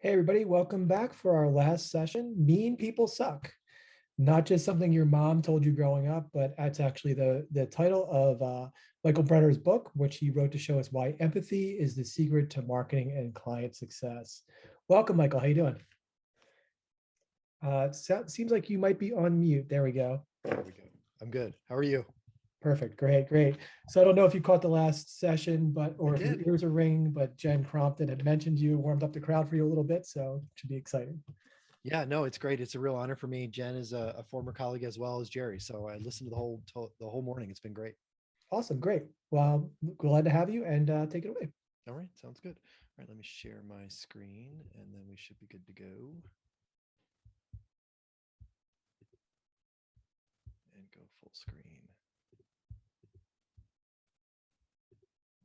Hey everybody, welcome back for our last session. Mean people suck. Not just something your mom told you growing up, but that's actually the title of Michael Brenner's book, which he wrote to show us why empathy is the secret to marketing and client success. Welcome, Michael. How you doing? Seems like you might be on mute. There we go. There we go. I'm good. How are you? Perfect. Great, great. So I don't know if you caught the last session, but I or if your did. ears are ringing, but Jen Crompton had mentioned you, warmed up the crowd for you a little bit, so it should be exciting. Yeah, no, it's great. It's a real honor for me. Jen is a former colleague as well as Jerry, so I listened to the whole morning. It's been great. Awesome, great. Well, glad to have you and take it away. All right, sounds good. All right, let me share my screen, and then we should be good to go. And go full screen.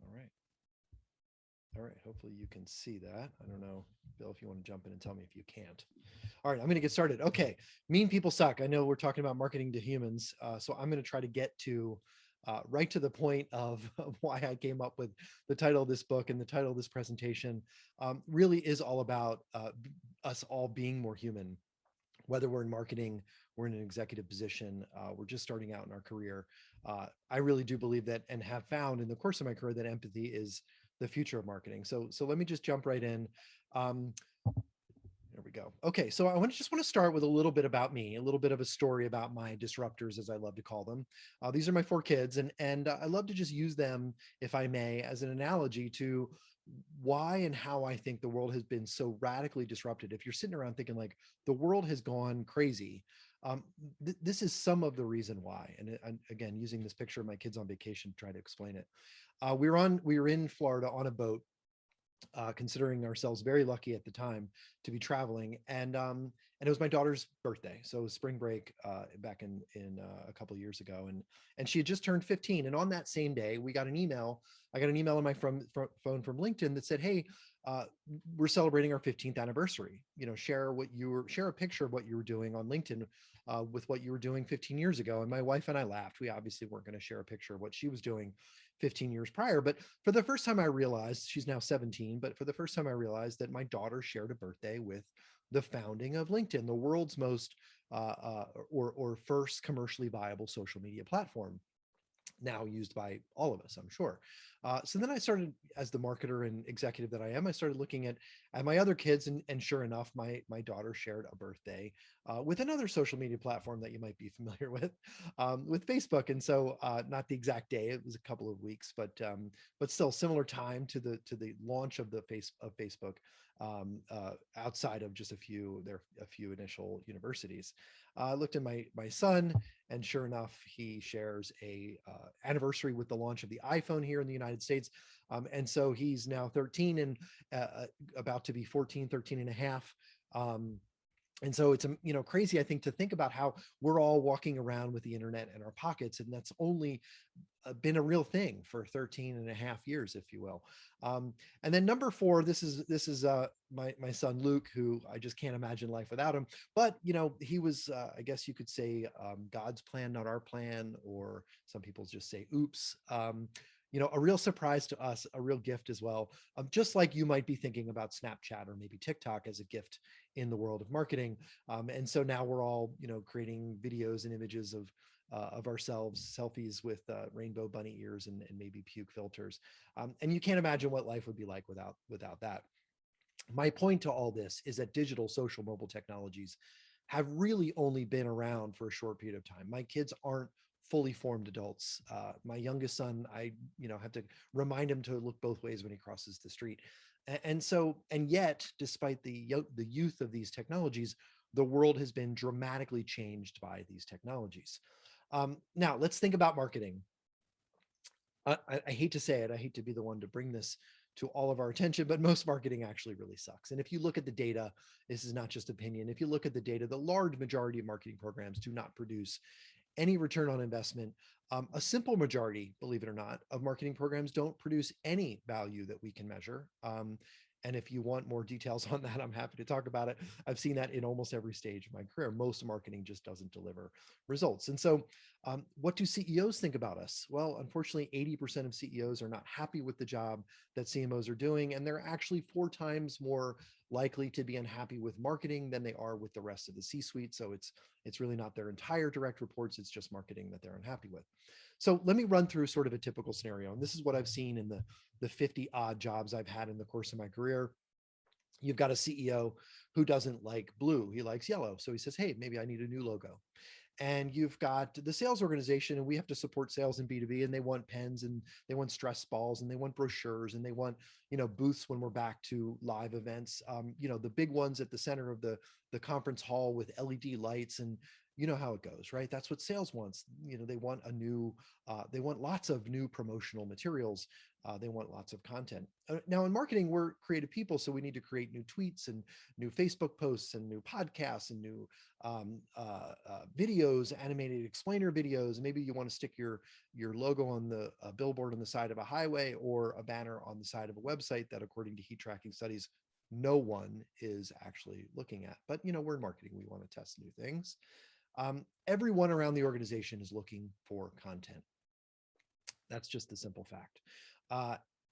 All right. All right. Hopefully you can see that. I don't know, Bill, if you want to jump in and tell me if you can't. All right, I'm going to get started. Okay, mean people suck. I know we're talking about marketing to humans, so I'm going to try to get to right to the point of why I came up with the title of this book, and the title of this presentation really is all about us all being more human. Whether we're in marketing, we're in an executive position, we're just starting out in our career. I really do believe that, and have found in the course of my career, that empathy is the future of marketing. So let me just jump right in. Um, there we go. Okay, so I want to start with a little bit about me, a little bit of a story about my disruptors, as I love to call them. These are my four kids, and I love to just use them, if I may, as an analogy to why and how I think the world has been so radically disrupted. If you're sitting around thinking like the world has gone crazy, um, this is some of the reason why. And again, using this picture of my kids on vacation to try to explain it. We were in Florida on a boat, considering ourselves very lucky at the time to be traveling. And it was my daughter's birthday, so it was spring break back in a couple of years ago, and she had just turned 15. And on that same day, we got an email. I got an email on my phone from LinkedIn that said, "Hey, uh, we're celebrating our 15th anniversary. You know, share a picture of what you were doing on LinkedIn." With what you were doing 15 years ago. And my wife and I laughed. We obviously weren't going to share a picture of what she was doing 15 years prior. But for the first time, I realized, she's now 17, but for the first time, I realized that my daughter shared a birthday with the founding of LinkedIn, the world's most or first commercially viable social media platform, now used by all of us, I'm sure. So then I started, as the marketer and executive that I am, I started looking at my other kids, and sure enough, my daughter shared a birthday with another social media platform that you might be familiar with Facebook. And so, not the exact day; it was a couple of weeks, but still similar time to the launch of the Facebook. Outside of just a few initial universities, I looked at my son, and sure enough, he shares a anniversary with the launch of the iPhone here in the United States. And so he's now 13 and about to be 14, 13 and a half. And so it's crazy, I think, to think about how we're all walking around with the internet in our pockets, and that's only been a real thing for 13 and a half years, if you will. And then number four, this is my son Luke, who I just can't imagine life without him. But he was, I guess you could say, God's plan, not our plan, or some people just say oops. A real surprise to us, a real gift as well. Just like you might be thinking about Snapchat or maybe TikTok as a gift in the world of marketing. And so now we're all, creating videos and images of ourselves, selfies with rainbow bunny ears and maybe puke filters. And you can't imagine what life would be like without that. My point to all this is that digital social mobile technologies have really only been around for a short period of time. My kids aren't fully formed adults. My youngest son, I have to remind him to look both ways when he crosses the street. And yet, despite the youth of these technologies, the world has been dramatically changed by these technologies. Now, let's think about marketing. I hate to say it, I hate to be the one to bring this to all of our attention, but most marketing actually really sucks. And if you look at the data, this is not just opinion. If you look at the data, the large majority of marketing programs do not produce any return on investment. A simple majority, believe it or not, of marketing programs don't produce any value that we can measure. And if you want more details on that, I'm happy to talk about it. I've seen that in almost every stage of my career. Most marketing just doesn't deliver results. And so, what do CEOs think about us? Well, unfortunately, 80% of CEOs are not happy with the job that CMOs are doing. And they're actually 4 times more likely to be unhappy with marketing than they are with the rest of the C-suite. So it's really not their entire direct reports, it's just marketing that they're unhappy with. So let me run through sort of a typical scenario. And this is what I've seen in the 50 odd jobs I've had in the course of my career. You've got a CEO who doesn't like blue, he likes yellow. So he says, hey, maybe I need a new logo. And you've got the sales organization, and we have to support sales in B2B, and they want pens, and they want stress balls, and they want brochures, and they want, booths when we're back to live events, the big ones at the center of the conference hall with LED lights. And you know how it goes, right? That's what sales wants. They want they want lots of new promotional materials. They want lots of content. Now in marketing, we're creative people, so we need to create new tweets and new Facebook posts and new podcasts and new videos, animated explainer videos. Maybe you want to stick your logo on the billboard on the side of a highway, or a banner on the side of a website that, according to heat tracking studies, no one is actually looking at. But we're in marketing, we want to test new things. Everyone around the organization is looking for content. That's just the simple fact.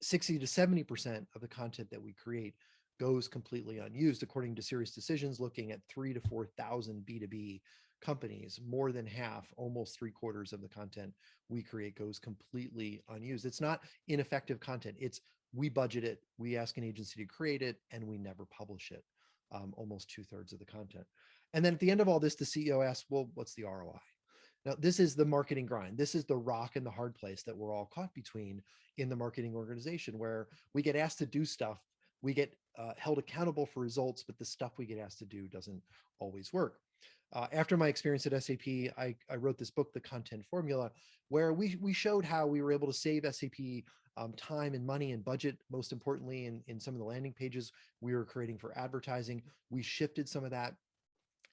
60 to 70% of the content that we create goes completely unused, according to Serious Decisions, looking at 3,000 to 4,000 B2B companies. More than half, almost 3/4 of the content we create goes completely unused. It's not ineffective content. It's, we budget it, we ask an agency to create it, and we never publish it. Almost 2/3 of the content. And then at the end of all this, the CEO asks, well, what's the ROI? Now, this is the marketing grind. This is the rock and the hard place that we're all caught between in the marketing organization, where we get asked to do stuff, we get held accountable for results, but the stuff we get asked to do doesn't always work. After my experience at SAP, I wrote this book, The Content Formula, where we showed how we were able to save SAP time and money and budget. Most importantly, in some of the landing pages we were creating for advertising, we shifted some of that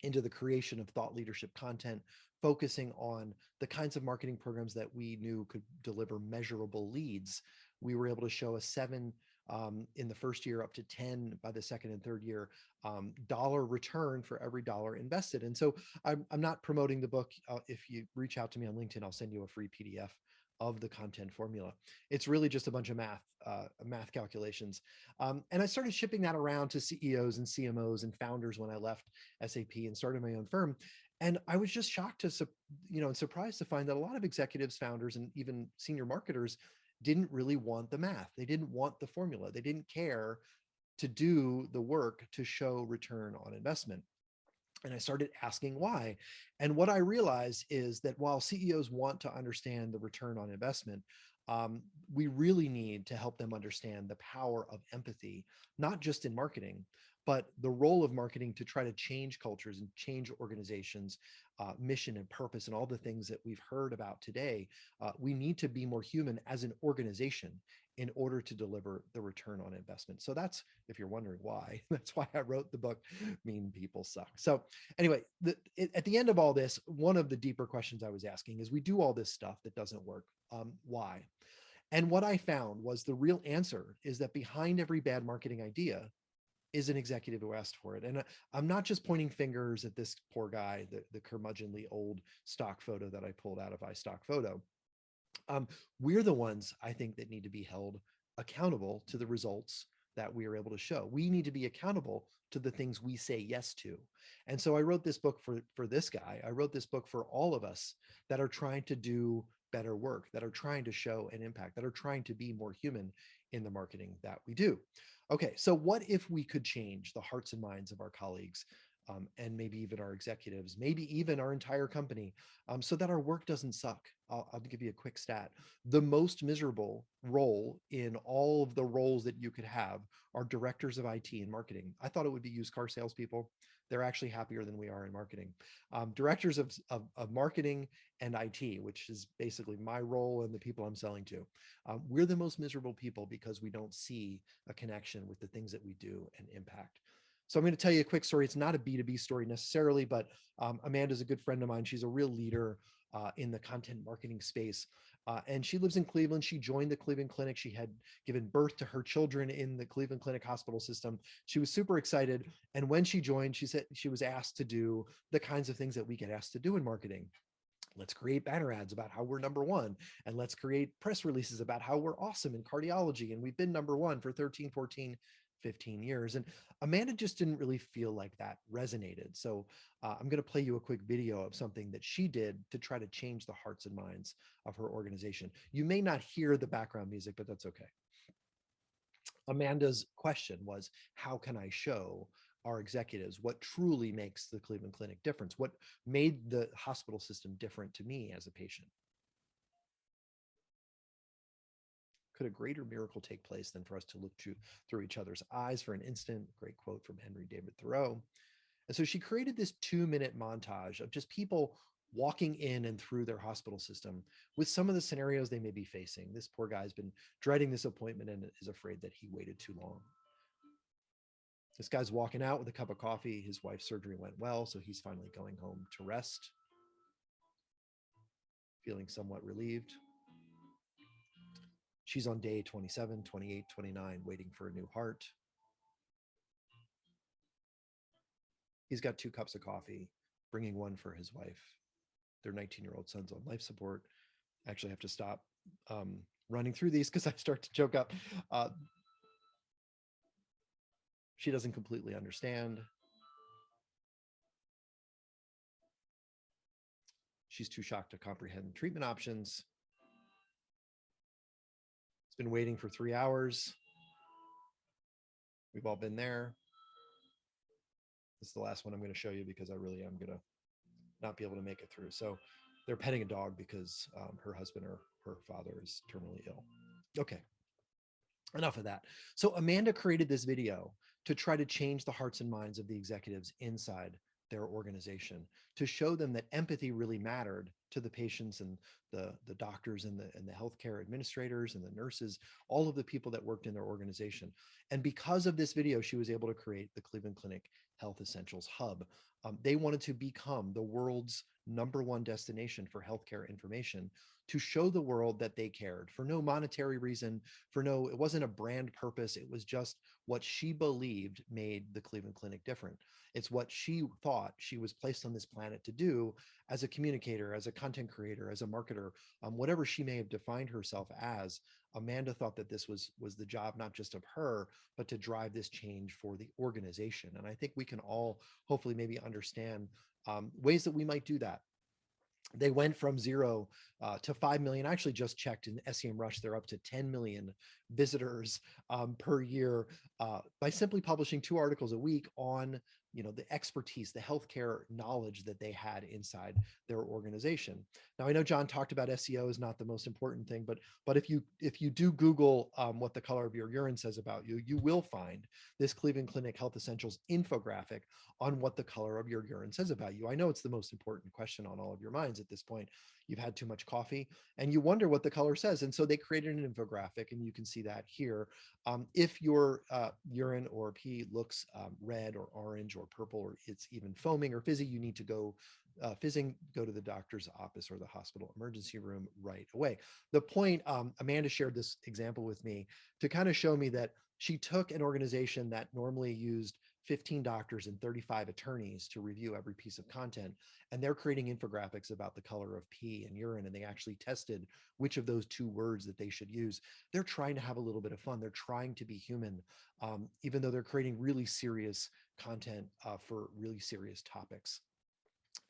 into the creation of thought leadership content, focusing on the kinds of marketing programs that we knew could deliver measurable leads. We were able to show a 7 in the first year, up to 10 by the second and third year, dollar return for every dollar invested. And so I'm not promoting the book. If you reach out to me on LinkedIn, I'll send you a free PDF of the content formula. It's really just a bunch of math calculations. And I started shipping that around to CEOs and CMOs and founders when I left SAP and started my own firm. And I was just shocked to, and surprised to find that a lot of executives, founders, and even senior marketers didn't really want the math. They didn't want the formula. They didn't care to do the work to show return on investment. And I started asking why. And what I realized is that while CEOs want to understand the return on investment, we really need to help them understand the power of empathy, not just in marketing, but the role of marketing to try to change cultures and change organizations, mission and purpose, and all the things that we've heard about today. We need to be more human as an organization in order to deliver the return on investment. So that's, if you're wondering why, that's why I wrote the book, Mean People Suck. So anyway, at the end of all this, one of the deeper questions I was asking is, we do all this stuff that doesn't work. Why? And what I found was the real answer is that behind every bad marketing idea is an executive who asked for it. And I'm not just pointing fingers at this poor guy, the curmudgeonly old stock photo that I pulled out of iStock Photo. We're the ones, I think, that need to be held accountable to the results that we are able to show. We need to be accountable to the things we say yes to. And so I wrote this book for this guy. I wrote this book for all of us that are trying to do better work, that are trying to show an impact, that are trying to be more human in the marketing that we do. Okay, so what if we could change the hearts and minds of our colleagues, and maybe even our executives, maybe even our entire company, so that our work doesn't suck? I'll give you a quick stat. The most miserable role in all of the roles that you could have are directors of IT and marketing. I thought it would be used car salespeople. They're actually happier than we are in marketing. Directors of marketing and IT, which is basically my role and the people I'm selling to. We're the most miserable people because we don't see a connection with the things that we do and impact. So I'm going to tell you a quick story. It's not a B2B story necessarily, but Amanda's a good friend of mine. She's a real leader in the content marketing space. And she lives in Cleveland. She joined the Cleveland Clinic. She had given birth to her children in the Cleveland Clinic hospital system. She was super excited. And when she joined, she said she was asked to do the kinds of things that we get asked to do in marketing. Let's create banner ads about how we're number one, and let's create press releases about how we're awesome in cardiology and we've been number one for 13, 14, 15 years. And Amanda just didn't really feel like that resonated. So I'm going to play you a quick video of something that she did to try to change the hearts and minds of her organization. You may not hear the background music, but that's okay. Amanda's question was, how can I show our executives what truly makes the Cleveland Clinic difference? What made the hospital system different to me as a patient? Could a greater miracle take place than for us to look through each other's eyes for an instant? Great quote from Henry David Thoreau. And so she created this 2-minute montage of just people walking in and through their hospital system with some of the scenarios they may be facing. This poor guy's been dreading this appointment and is afraid that he waited too long. This guy's walking out with a cup of coffee. His wife's surgery went well, so he's finally going home to rest, feeling somewhat relieved. She's on day 27, 28, 29, waiting for a new heart. He's got 2 cups of coffee, bringing one for his wife. Their 19-year-old son's on life support. I actually have to stop running through these because I start to choke up. She doesn't completely understand. She's too shocked to comprehend treatment options. It's been waiting for 3 hours. We've all been there. This is the last one I'm going to show you because I really am going to not be able to make it through. So they're petting a dog because her husband or her father is terminally ill. Okay, enough of that. So Amanda created this video to try to change the hearts and minds of the executives inside their organization, to show them that empathy really mattered to the patients and the doctors and the healthcare administrators and the nurses, all of the people that worked in their organization. And because of this video, she was able to create the Cleveland Clinic Health Essentials Hub. They wanted to become the world's #1 destination for healthcare information, to show the world that they cared, for no monetary reason, it wasn't a brand purpose. It was just what she believed made the Cleveland Clinic different. It's what she thought she was placed on this planet to do as a communicator, as a content creator, as a marketer, whatever she may have defined herself as. Amanda thought that this was the job not just of her, but to drive this change for the organization. And I think we can all hopefully maybe understand ways that we might do that. They went from 0 to 5 million. I actually just checked in SEMrush, they're up to 10 million visitors per year by simply publishing 2 articles a week on the expertise, the healthcare knowledge that they had inside their organization. Now I know John talked about SEO is not the most important thing, but if you do Google what the color of your urine says about you, you will find this Cleveland Clinic Health Essentials infographic on what the color of your urine says about you. I know it's the most important question on all of your minds at this point. You've had too much coffee and you wonder what the color says. And so they created an infographic, and you can see that here. If your urine or pee looks red or orange or purple, or it's even foaming or fizzy, you need to go fizzing, go to the doctor's office or the hospital emergency room right away. The point, Amanda shared this example with me to kind of show me that she took an organization that normally used 15 doctors and 35 attorneys to review every piece of content, and they're creating infographics about the color of pee and urine, and they actually tested which of those 2 words that they should use. They're trying to have a little bit of fun. They're trying to be human, even though they're creating really serious content for really serious topics.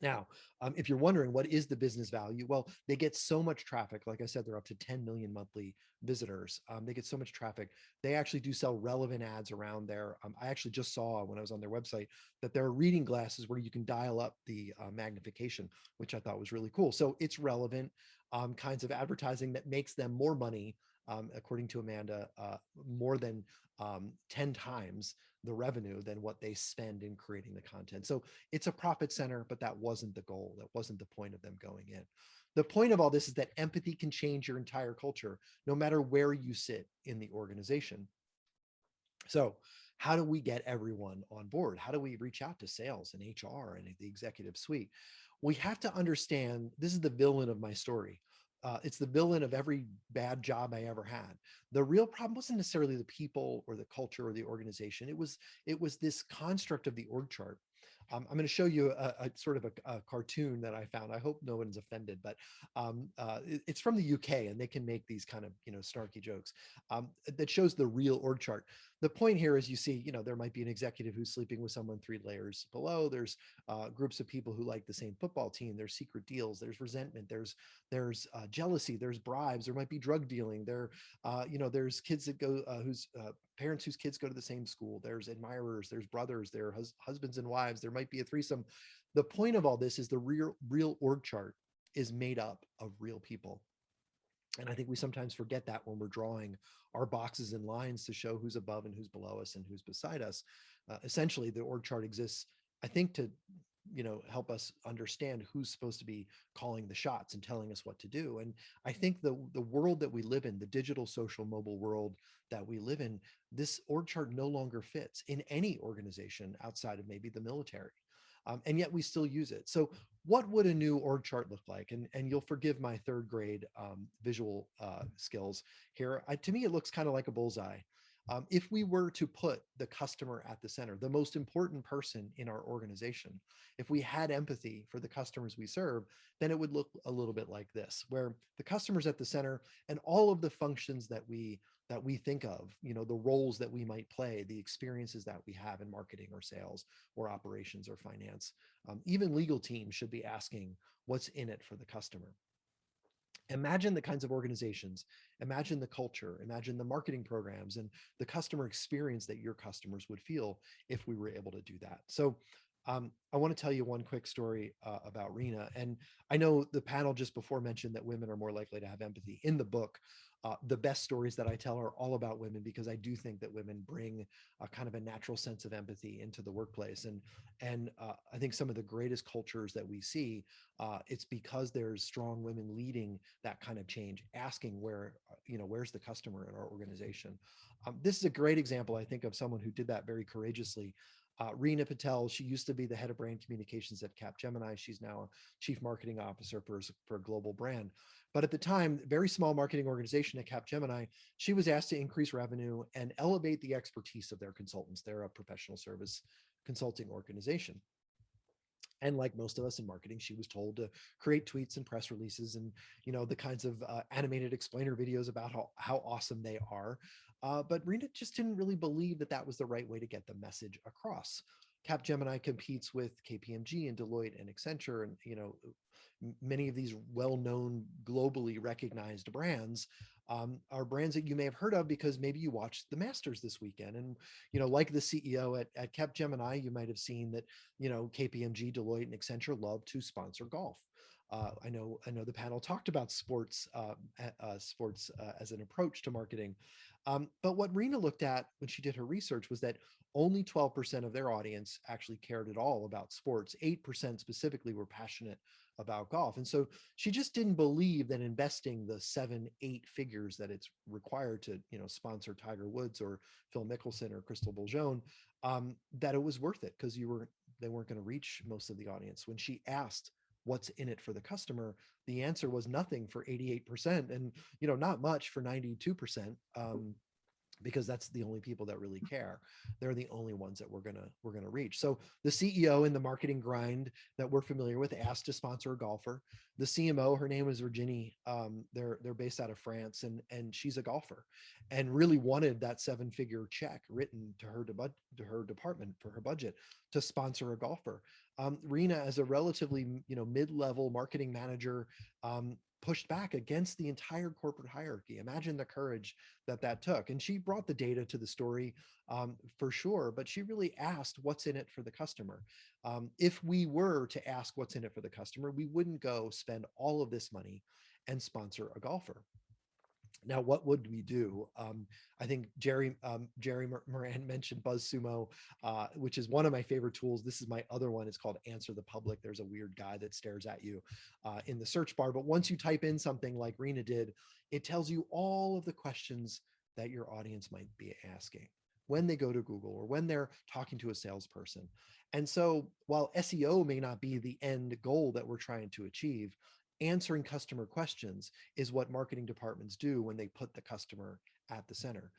Now, if you're wondering what is the business value, well, they get so much traffic. Like I said, they're up to 10 million monthly visitors. They get so much traffic. They actually do sell relevant ads around there. I actually just saw when I was on their website that there are reading glasses where you can dial up the magnification, which I thought was really cool. So it's relevant kinds of advertising that makes them more money, according to Amanda, more than 10 times the revenue than what they spend in creating the content. So it's a profit center, but that wasn't the goal. That wasn't the point of them going in. The point of all this is that empathy can change your entire culture, no matter where you sit in the organization. So how do we get everyone on board? How do we reach out to sales and HR and the executive suite? We have to understand, this is the villain of my story. it's the villain of every bad job I ever had. The real problem wasn't necessarily the people or the culture or the organization. It was this construct of the org chart. I'm going to show you a sort of a cartoon that I found. I hope no one's offended, but it's from the UK, and they can make these kind of snarky jokes that shows the real org chart. The point here is, you see, there might be an executive who's sleeping with someone 3 layers below. There's groups of people who like the same football team. There's secret deals. There's resentment. There's jealousy. There's bribes. There might be drug dealing. There's kids that go whose parents whose kids go to the same school. There's admirers. There's brothers. There are husbands and wives. There might be a threesome. The point of all this is the real org chart is made up of real people. And I think we sometimes forget that when we're drawing our boxes and lines to show who's above and who's below us and who's beside us. Essentially, the org chart exists, I think, to help us understand who's supposed to be calling the shots and telling us what to do. And I think the world that we live in, the digital, social, mobile world that we live in, this org chart no longer fits in any organization outside of maybe the military. And yet we still use it. So what would a new org chart look like? And you'll forgive my third grade visual skills here. To me, it looks kind of like a bullseye. If we were to put the customer at the center, the most important person in our organization, if we had empathy for the customers we serve, then it would look a little bit like this, where the customer's at the center and all of the functions that we think of, the roles that we might play, the experiences that we have in marketing or sales or operations or finance, even legal teams should be asking what's in it for the customer. Imagine the kinds of organizations, imagine the culture, imagine the marketing programs and the customer experience that your customers would feel if we were able to do that. So I want to tell you one quick story about Rena. And I know the panel just before mentioned that women are more likely to have empathy. In the book, the best stories that I tell are all about women, because I do think that women bring a kind of a natural sense of empathy into the workplace. And I think some of the greatest cultures that we see, it's because there's strong women leading that kind of change, asking where's the customer in our organization. This is a great example, I think, of someone who did that very courageously. Reena Patel, she used to be the head of brand communications at Capgemini. She's now a chief marketing officer for a global brand. But at the time, very small marketing organization at Capgemini, she was asked to increase revenue and elevate the expertise of their consultants. They're a professional service consulting organization. And like most of us in marketing, she was told to create tweets and press releases and the kinds of animated explainer videos about how awesome they are. But Rena just didn't really believe that that was the right way to get the message across. Capgemini competes with KPMG and Deloitte and Accenture, and many of these well-known, globally recognized brands are brands that you may have heard of because maybe you watched the Masters this weekend. And like the CEO at Capgemini, you might have seen that KPMG, Deloitte, and Accenture love to sponsor golf. I know the panel talked about sports as an approach to marketing. But what Rena looked at when she did her research was that only 12% of their audience actually cared at all about sports. 8% specifically were passionate about golf. And so she just didn't believe that investing the 7-8 figures that it's required to sponsor Tiger Woods or Phil Mickelson or Crystal Bourgeon, that it was worth it, because they weren't going to reach most of the audience. When she asked what's in it for the customer, the answer was nothing for 88%, and not much for 92%. Because that's the only people that really care. They're the only ones that we're gonna reach. So the CEO in the marketing grind that we're familiar with asked to sponsor a golfer. The CMO, her name is Virginie. They're based out of France, and she's a golfer, and really wanted that 7-figure check written to her department for her budget to sponsor a golfer. Rena, as a relatively mid-level marketing manager, pushed back against the entire corporate hierarchy. Imagine the courage that took. And she brought the data to the story for sure, but she really asked what's in it for the customer. If we were to ask what's in it for the customer, we wouldn't go spend all of this money and sponsor a golfer. Now, what would we do? I think Jerry Moran mentioned BuzzSumo, which is one of my favorite tools. This is my other one. It's called Answer the Public. There's a weird guy that stares at you in the search bar. But once you type in something like Rena did, it tells you all of the questions that your audience might be asking when they go to Google or when they're talking to a salesperson. And so while SEO may not be the end goal that we're trying to achieve, answering customer questions is what marketing departments do when they put the customer at the center.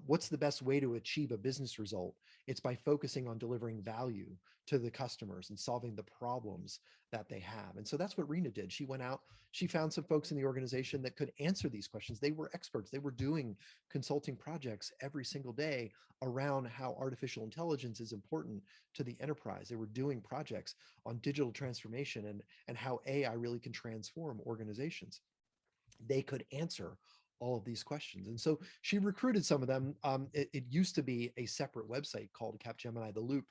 What's the best way to achieve a business result? It's by focusing on delivering value to the customers and solving the problems that they have. And so that's what Rena did. She went out, she found some folks in the organization that could answer these questions. They were experts. They were doing consulting projects every single day around how artificial intelligence is important to the enterprise. They were doing projects on digital transformation and how AI really can transform organizations. They could answer all of these questions. And so she recruited some of them. It used to be a separate website called Capgemini The Loop.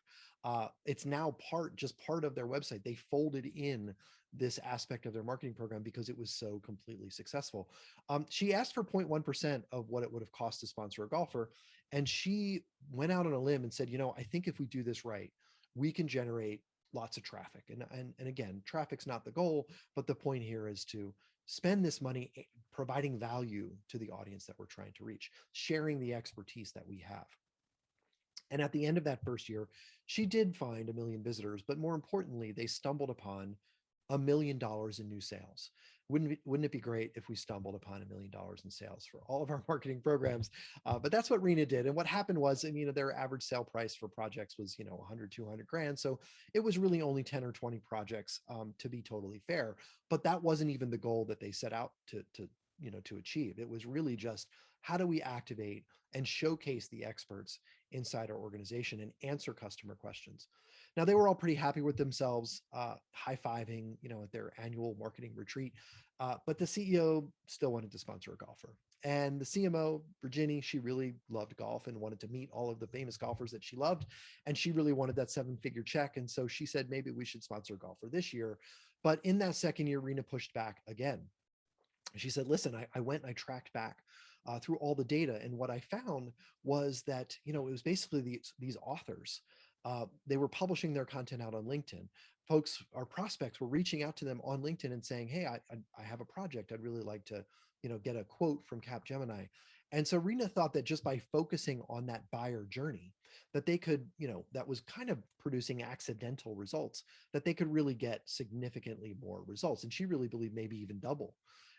It's now just part of their website. They folded in this aspect of their marketing program because it was so completely successful. She asked for 0.1% of what it would have cost to sponsor a golfer. And she went out on a limb and said, I think if we do this right, we can generate lots of traffic. And again, traffic's not the goal, but the point here is to spend this money providing value to the audience that we're trying to reach, sharing the expertise that we have. And at the end of that first year, she did find 1 million visitors, but more importantly, they stumbled upon $1 million in new sales. Wouldn't it be great if we stumbled upon $1 million in sales for all of our marketing programs? But that's what Rena did. And what happened was, their average sale price for projects was, 100, 200 grand. So it was really only 10 or 20 projects, to be totally fair. But that wasn't even the goal that they set out to achieve. It was really just, how do we activate and showcase the experts inside our organization and answer customer questions? Now, they were all pretty happy with themselves, high-fiving, at their annual marketing retreat. But the CEO still wanted to sponsor a golfer. And the CMO, Virginie, she really loved golf and wanted to meet all of the famous golfers that she loved. And she really wanted that 7-figure check. And so she said, maybe we should sponsor a golfer this year. But in that second year, Rena pushed back again. She said, listen, I went and I tracked back through all the data. And what I found was that, it was basically these authors. They were publishing their content out on LinkedIn. Folks, our prospects were reaching out to them on LinkedIn and saying, hey, I have a project. I'd really like to, get a quote from Capgemini. And so Rena thought that just by focusing on that buyer journey, that they could, that was kind of producing accidental results, that they could really get significantly more results. And she really believed maybe even double.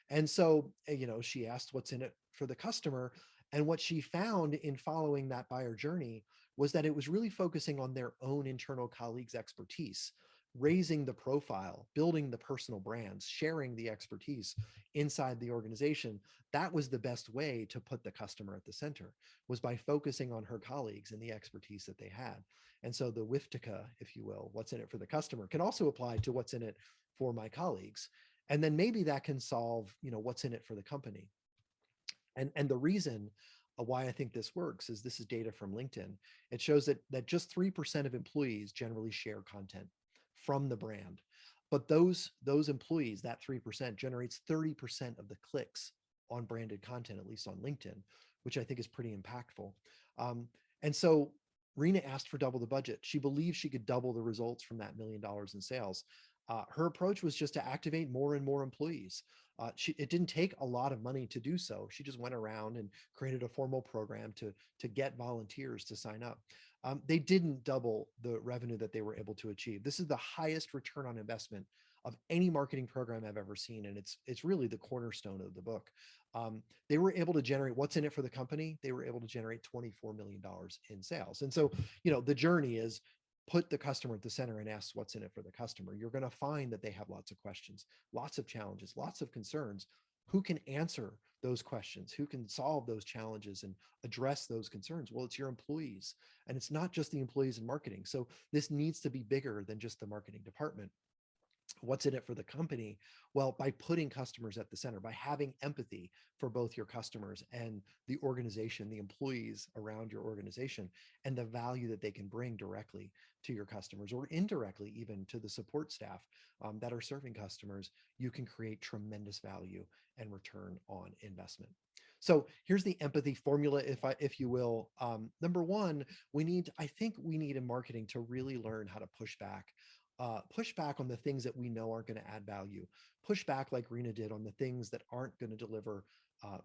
And so, she asked what's in it for the customer. And what she found in following that buyer journey was that it was really focusing on their own internal colleagues' expertise, raising the profile, building the personal brands, sharing the expertise inside the organization. That was the best way to put the customer at the center, was by focusing on her colleagues and the expertise that they had. And so the WIFTICA, if you will, what's in it for the customer, can also apply to what's in it for my colleagues. And then maybe that can solve, what's in it for the company. And the reason why I think this works is, this is data from LinkedIn. It shows that just 3% of employees generally share content from the brand. But those employees, that 3%, generates 30% of the clicks on branded content, at least on LinkedIn, which I think is pretty impactful. And so Rena asked for double the budget. She believed she could double the results from that $1 million in sales. Her approach was just to activate more and more employees. It didn't take a lot of money to do so. She just went around and created a formal program to get volunteers to sign up. They didn't double the revenue that they were able to achieve. This is the highest return on investment of any marketing program I've ever seen, and it's really the cornerstone of the book. They were able to generate, what's in it for the company? They were able to generate $24 million in sales. And so, the journey is, put the customer at the center and ask what's in it for the customer. You're going to find that they have lots of questions, lots of challenges, lots of concerns. Who can answer those questions? Who can solve those challenges and address those concerns? Well, it's your employees, and it's not just the employees in marketing. So this needs to be bigger than just the marketing department. What's in it for the company? Well, by putting customers at the center, by having empathy for both your customers and the organization, the employees around your organization, and the value that they can bring directly to your customers, or indirectly even to the support staff that are serving customers, you can create tremendous value and return on investment. So here's the empathy formula, if you will. Number one, I think we need in marketing to really learn how to push back on the things that we know aren't going to add value. Push back like Rena did on the things that aren't going to deliver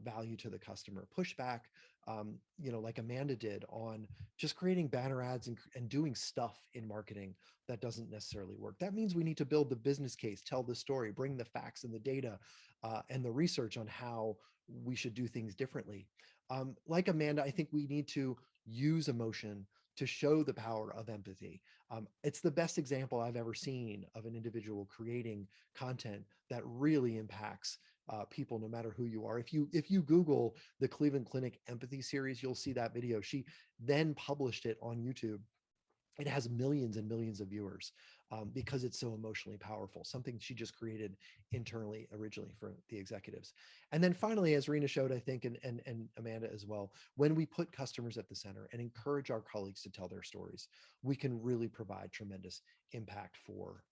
value to the customer. Push back like Amanda did on just creating banner ads and doing stuff in marketing that doesn't necessarily work. That means we need to build the business case, tell the story, bring the facts and the data and the research on how we should do things differently. Like Amanda, I think we need to use emotion to show the power of empathy. It's the best example I've ever seen of an individual creating content that really impacts people, no matter who you are. If you Google the Cleveland Clinic Empathy series, you'll see that video. She then published it on YouTube. It has millions and millions of viewers because it's so emotionally powerful, something she just created internally originally for the executives. And then finally, as Rena showed, I think, and Amanda as well, when we put customers at the center and encourage our colleagues to tell their stories, we can really provide tremendous impact for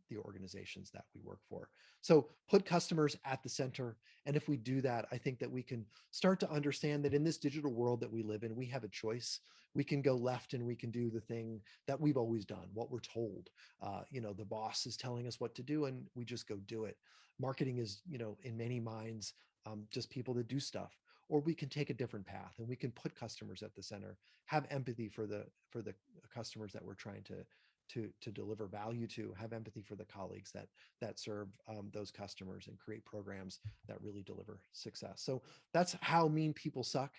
the organizations that we work for. So put customers at the center. And if we do that, I think that we can start to understand that in this digital world that we live in, we have a choice. We can go left and we can do the thing that we've always done, what we're told. The boss is telling us what to do and we just go do it. Marketing is, in many minds, just people that do stuff. Or we can take a different path and we can put customers at the center, have empathy for the customers that we're trying to deliver value to, have empathy for the colleagues that serve those customers, and create programs that really deliver success. So that's how Mean People Suck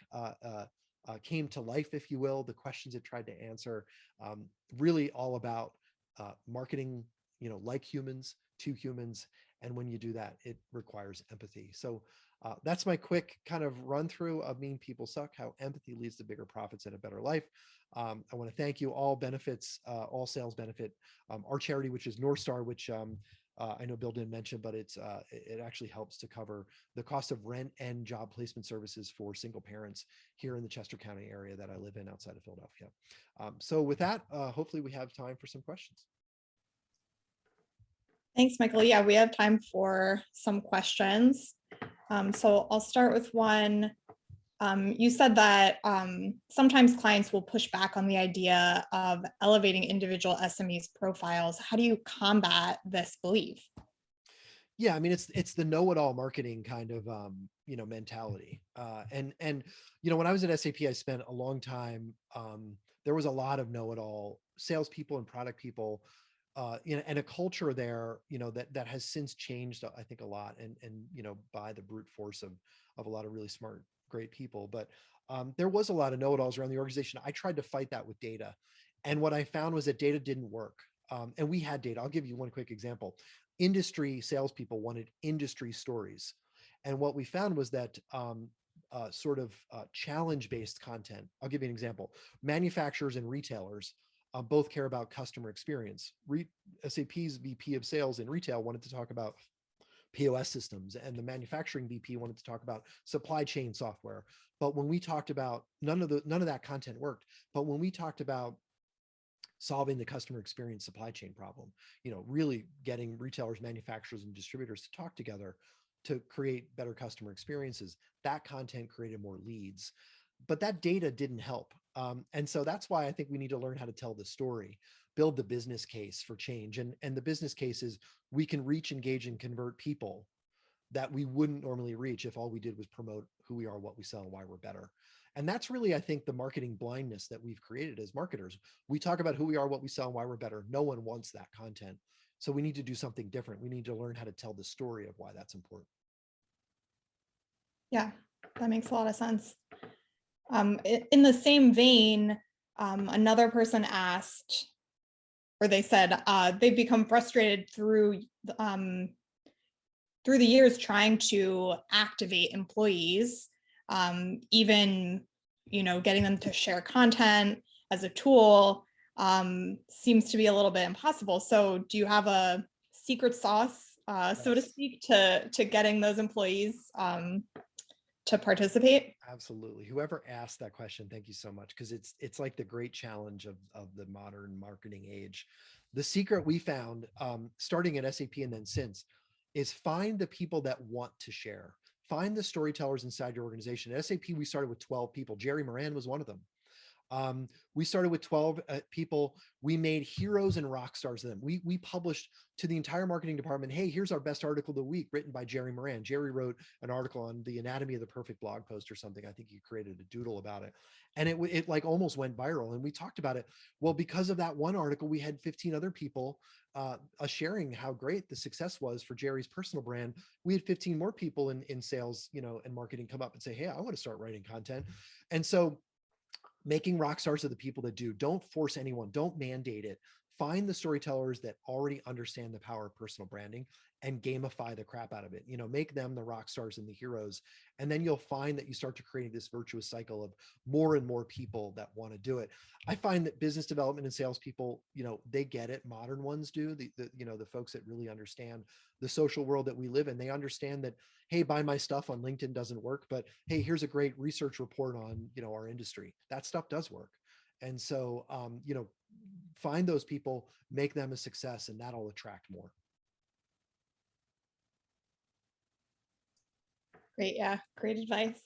came to life, if you will. The questions it tried to answer, really all about marketing, like humans to humans. And when you do that, it requires empathy. So that's my quick kind of run through of Mean People Suck, how empathy leads to bigger profits and a better life. I want to thank you. All benefits, all sales benefit our charity, which is North Star, which I know Bill didn't mention, but it actually helps to cover the cost of rent and job placement services for single parents here in the Chester County area that I live in outside of Philadelphia. So with that, hopefully we have time for some questions. Thanks, Michael. Yeah, we have time for some questions. So I'll start with one. You said that sometimes clients will push back on the idea of elevating individual SMEs profiles. How do you combat this belief? Yeah, I mean, it's the know-it-all marketing kind of mentality. And when I was at SAP, I spent a long time. There was a lot of know-it-all salespeople and product people, and a culture there, that has since changed, I think, a lot, and by the brute force of a lot of really smart, great people. But there was a lot of know-it-alls around the organization. I tried to fight that with data, and what I found was that data didn't work. And we had data. I'll give you one quick example. Industry salespeople wanted industry stories, and what we found was that challenge-based content. I'll give you an example. Manufacturers and retailers both care about customer experience. SAP's VP of sales in retail wanted to talk about POS systems, and the manufacturing VP wanted to talk about supply chain software. But when we talked about none of that content worked. But when we talked about solving the customer experience supply chain problem, really getting retailers, manufacturers, and distributors to talk together to create better customer experiences, that content created more leads. But that data didn't help. And so that's why I think we need to learn how to tell the story, build the business case for change. And the business case is we can reach, engage, and convert people that we wouldn't normally reach if all we did was promote who we are, what we sell, and why we're better. And that's really, I think, the marketing blindness that we've created as marketers. We talk about who we are, what we sell, and why we're better. No one wants that content. So we need to do something different. We need to learn how to tell the story of why that's important. Yeah, that makes a lot of sense. In the same vein, another person asked, or they said, they've become frustrated through the years trying to activate employees, even getting them to share content as a tool seems to be a little bit impossible. So do you have a secret sauce, so to speak, to getting those employees to participate? Absolutely. Whoever asked that question, thank you so much, because it's like the great challenge of the modern marketing age. The secret we found, starting at SAP and then since, is find the people that want to share. Find the storytellers inside your organization. At SAP, we started with 12 people. Jerry Moran was one of them. We started with 12 people. We made heroes and rock stars of them. We published to the entire marketing department, hey, here's our best article of the week written by Jerry Moran. Jerry wrote an article on the anatomy of the perfect blog post or something. I think he created a doodle about it. And it like almost went viral. And we talked about it. Well, because of that one article, we had 15 other people sharing how great the success was for Jerry's personal brand. We had 15 more people in sales, and marketing come up and say, hey, I want to start writing content. And so making rock stars of the people that do. Don't force anyone, don't mandate it. Find the storytellers that already understand the power of personal branding and gamify the crap out of it. Make them the rock stars and the heroes. And then you'll find that you start to create this virtuous cycle of more and more people that want to do it. I find that business development and salespeople, they get it. Modern ones do. The folks that really understand the social world that we live in, they understand that, hey, buy my stuff on LinkedIn doesn't work, but hey, here's a great research report on, our industry. That stuff does work. And so, find those people, make them a success, and that'll attract more. Great. Yeah. Great advice.